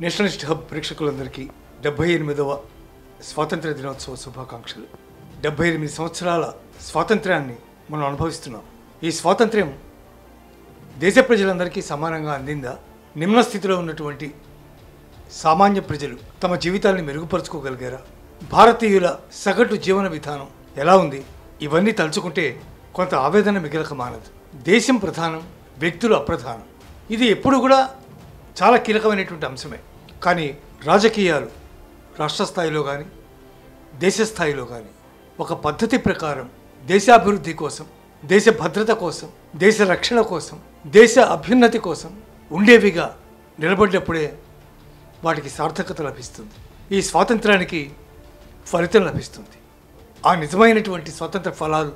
Nationalist hub ప్రేక్షకులందరికీ 78వ స్వాతంత్ర దినోత్సవ శుభాకాంక్షలు. 78 సంవత్సరాల స్వాతంత్ర్యాన్ని మనం అనుభవిస్తున్నాం. ఈ స్వాతంత్ర్యం దేశ ప్రజలందరికీ సమానంగా అందిందా? నిమ్న స్థితిలో ఉన్నటువంటి సామాన్య ప్రజలు తమ జీవితాన్ని మెరుగుపరుచుకోగలిగారా? భారతీయుల సగటు జీవన విధానం ఎలా ఉంది? ఇవన్నీ తలుచుకుంటే కొంత ఆవేదన మిగలక మానదు. దేశం ప్రధానం, వ్యక్తులు అప్రధానం. ఇది ఎప్పుడు కూడా చాలా కీలకమైనటువంటి అంశమే. కానీ రాజకీయాలు రాష్ట్ర స్థాయిలో కానీ దేశ స్థాయిలో కానీ ఒక పద్ధతి ప్రకారం దేశాభివృద్ధి కోసం, దేశ భద్రత కోసం, దేశ రక్షణ కోసం, దేశ అభ్యున్నతి కోసం ఉండేవిగా నిలబడినప్పుడే వాటికి సార్థకత లభిస్తుంది. ఈ స్వాతంత్రానికి ఫలితం లభిస్తుంది. ఆ నిజమైనటువంటి స్వాతంత్ర ఫలాలు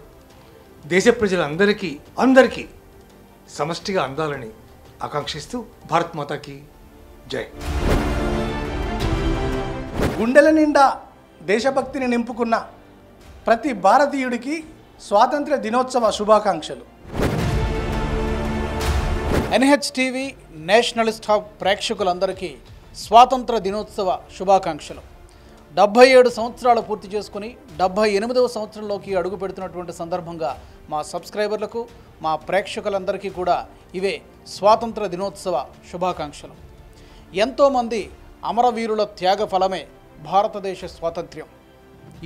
దేశ ప్రజలందరికీ సమష్టిగా అందాలని ఆకాంక్షిస్తూ భారత్ మాతాకి జై. గుండెల నిండా దేశభక్తిని నింపుకున్న ప్రతి భారతీయుడికి స్వాతంత్ర దినోత్సవ శుభాకాంక్షలు. ఎన్హెచ్టీవీ నేషనలిస్ట్ హబ్ ప్రేక్షకులందరికీ స్వాతంత్ర దినోత్సవ శుభాకాంక్షలు. 77 సంవత్సరాలు పూర్తి చేసుకుని 78వ సంవత్సరంలోకి అడుగు పెడుతున్నటువంటి సందర్భంగా మా సబ్స్క్రైబర్లకు, మా ప్రేక్షకులందరికీ కూడా ఇవే స్వాతంత్ర దినోత్సవ శుభాకాంక్షలు. ఎంతోమంది అమరవీరుల త్యాగ ఫలమే భారతదేశ స్వాతంత్ర్యం.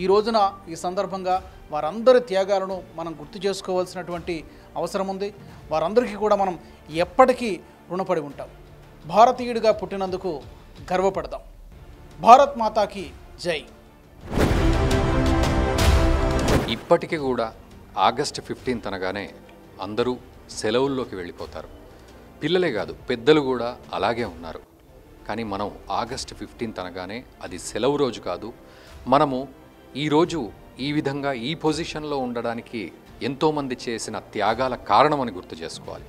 ఈ రోజున ఈ సందర్భంగా వారందరి త్యాగాలను మనం గుర్తు చేసుకోవాల్సినటువంటి అవసరం ఉంది. వారందరికీ కూడా మనం ఎప్పటికీ రుణపడి ఉంటాం. భారతీయుడిగా పుట్టినందుకు గర్వపడదాం. భారత్ మాతాకి జై. ఇప్పటికీ కూడా ఆగస్టు 15 అనగానే అందరూ సెలవుల్లోకి వెళ్ళిపోతారు. పిల్లలే కాదు, పెద్దలు కూడా అలాగే ఉన్నారు. కానీ మనం ఆగస్టు 15 అనగానే అది సెలవు రోజు కాదు. మనము ఈరోజు ఈ విధంగా ఈ పొజిషన్లో ఉండడానికి ఎంతోమంది చేసిన త్యాగాల కారణమని గుర్తు చేసుకోవాలి.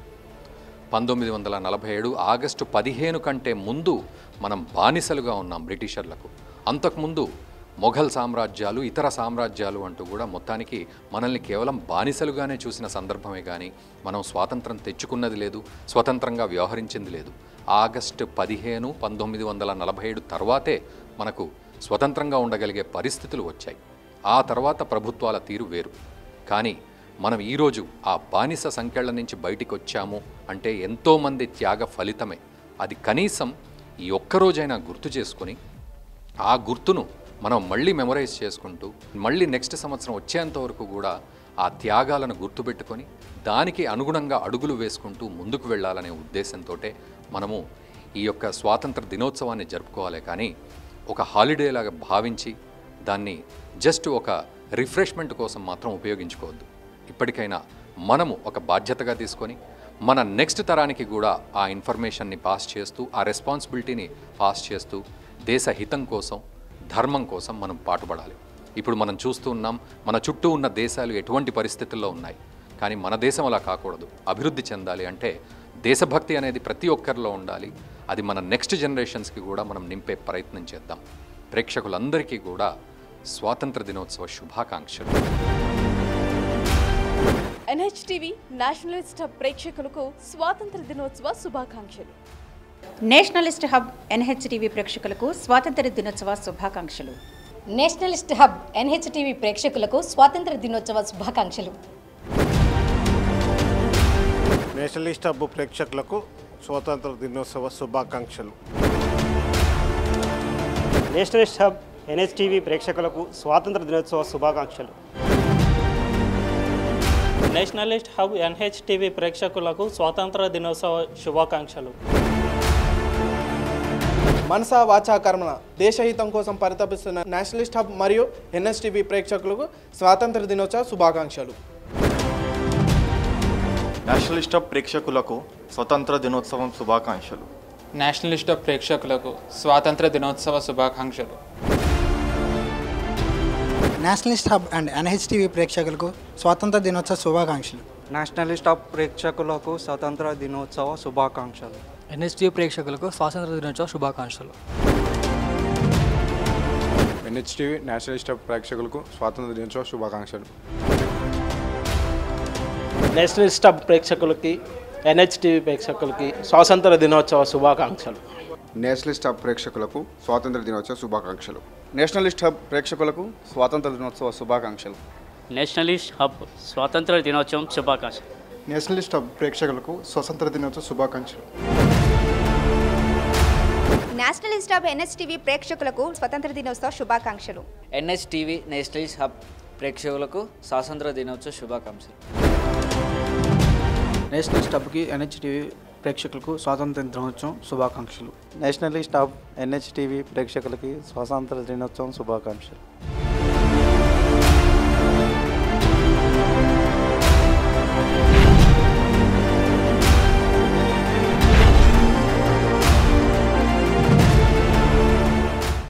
1947 ఆగస్టు 15 కంటే ముందు మనం బానిసలుగా ఉన్నాం బ్రిటిషర్లకు. అంతకుముందు మొఘల్ సామ్రాజ్యాలు, ఇతర సామ్రాజ్యాలు అంటూ కూడా మొత్తానికి మనల్ని కేవలం బానిసలుగానే చూసిన సందర్భమే కానీ మనం స్వాతంత్రం తెచ్చుకున్నది లేదు, స్వతంత్రంగా వ్యవహరించింది లేదు. ఆగస్టు 15, 1947 తర్వాతే మనకు స్వతంత్రంగా ఉండగలిగే పరిస్థితులు వచ్చాయి. ఆ తర్వాత ప్రభుత్వాల తీరు వేరు. కానీ మనం ఈరోజు ఆ బానిస సంఖ్యల నుంచి బయటికి వచ్చాము అంటే ఎంతోమంది త్యాగ ఫలితమే. అది కనీసం ఈ ఒక్కరోజైనా గుర్తు చేసుకొని ఆ గుర్తును మనం మళ్ళీ మెమరైజ్ చేసుకుంటూ మళ్ళీ నెక్స్ట్ సంవత్సరం వచ్చేంత వరకు కూడా ఆ త్యాగాలను గుర్తుపెట్టుకొని దానికి అనుగుణంగా అడుగులు వేసుకుంటూ ముందుకు వెళ్ళాలనే ఉద్దేశంతో మనము ఈ యొక్క స్వాతంత్ర దినోత్సవాన్ని జరుపుకోవాలి. కానీ ఒక హాలిడేలాగా భావించి దాన్ని జస్ట్ ఒక రిఫ్రెష్మెంట్ కోసం మాత్రం ఉపయోగించుకోవద్దు. ఇప్పటికైనా మనము ఒక బాధ్యతగా తీసుకొని మన నెక్స్ట్ తరానికి కూడా ఆ ఇన్ఫర్మేషన్ని పాస్ చేస్తూ, ఆ రెస్పాన్సిబిలిటీని పాస్ చేస్తూ దేశ హితం కోసం, ధర్మం కోసం మనం పాటుపడాలి. ఇప్పుడు మనం చూస్తూ ఉన్నాం, మన చుట్టూ ఉన్న దేశాలు ఎటువంటి పరిస్థితుల్లో ఉన్నాయి. కానీ మన దేశం అలా కాకూడదు. అభివృద్ధి చెందాలి అంటే దేశభక్తి అనేది ప్రతి ఒక్కరిలో ఉండాలి. అది మన నెక్స్ట్ జనరేషన్స్కి కూడా మనం నింపే ప్రయత్నం చేద్దాం. ప్రేక్షకులందరికీ కూడా స్వాతంత్ర దినోత్సవ శుభాకాంక్షలు. ఎన్హెచ్టీవీ నేషనలిస్ట్ హబ్ ప్రేక్షకులకు స్వాతంత్ర దినోత్సవ శుభాకాంక్షలు. నేషనలిస్ట్ హబ్ ఎన్హెచ్టీవీ ప్రేక్షకులకు స్వాతంత్ర దినోత్సవ శుభాకాంక్షలు. నేషనలిస్ట్ హబ్ ఎన్హెచ్టీవీ ప్రేక్షకులకు స్వాతంత్ర దినోత్సవ శుభాకాంక్షలు. నేషనలిస్ట్ హబ్ ప్రేక్షకులకు స్వాతంత్ర దినోత్సవ శుభాకాంక్షలు. నేషనలిస్ట్ హబ్ ఎన్హెచ్టీవీ ప్రేక్షకులకు స్వాతంత్ర దినోత్సవ శుభాకాంక్షలు. నేషనలిస్ట్ హబ్ ఎన్హెచ్టీవీ ప్రేక్షకులకు స్వాతంత్ర దినోత్సవ శుభాకాంక్షలు. మనసా వాచా కర్మణ దేశహితం కోసం పరితపిస్తున్న నేషనలిస్ట్ హబ్ మరియు ఎన్హెచ్టీవీ ప్రేక్షకులకు స్వాతంత్ర దినోత్సవ శుభాకాంక్షలు. నేషనలిస్ట్ హబ్ ప్రేక్షకులకు స్వతంత్ర దినోత్సవం శుభాకాంక్షలు. నేషనలిస్ట్ హబ్ ప్రేక్షకులకు స్వాతంత్ర దినోత్సవ శుభాకాంక్షలు. నేషనలిస్ట్ హబ్ అండ్ ఎన్హెచ్టీవీ ప్రేక్షకులకు స్వాతంత్ర దినోత్సవ శుభాకాంక్షలు. నేషనలిస్ట్ హబ్ ప్రేక్షకులకు స్వాతంత్ర దినోత్సవ శుభాకాంక్షలు. ఎన్హెచ్టీవీ ప్రేక్షకులకు స్వాతంత్ర దినోత్సవ శుభాకాంక్షలు. ఎన్హెచ్టీవీ నేషనలిస్ట్ హబ్ ప్రేక్షకులకు స్వాతంత్ర దినోత్సవ శుభాకాంక్షలు. నేషనలిస్ట్ హబ్ ప్రేక్షకులకి ఎన్హెచ్టీవీ ప్రేక్షకులకి స్వాతంత్ర దినోత్సవ శుభాకాంక్షలు. నేషనలిస్ట్ హబ్ ప్రేక్షకులకు స్వాతంత్ర దినోత్సవ శుభాకాంక్షలు. నేషనలిస్ట్ హబ్ ప్రేక్షకులకు స్వాతంత్ర దినోత్సవ శుభాకాంక్షలు. నేషనలిస్ట్ హబ్ స్వాతంత్ర దినోత్సవం శుభాకాంక్షలు. నేషనలిస్ట్ హబ్ ప్రేక్షకులకు స్వతంత్ర దినోత్సవ శుభాకాంక్షలు. నేషనలిస్ట్ హబ్ ఎన్హెచ్టీవీ ప్రేక్షకులకు స్వతంత్ర దినోత్సవ శుభాకాంక్షలు. ఎన్హెచ్టీవీ నేషనలిస్ట్ హబ్ ప్రేక్షకులకు స్వాతంత్ర దినోత్సవ శుభాకాంక్షలు. నేషనలిస్ట్ హబ్కి ఎన్హెచ్టీవీ ప్రేక్షకులకు స్వాతంత్ర దినోత్సవం శుభాకాంక్షలు. నేషనలిస్ట్ హబ్ ఎన్హెచ్టీవీ ప్రేక్షకులకి స్వాతంత్ర దినోత్సవం శుభాకాంక్షలు.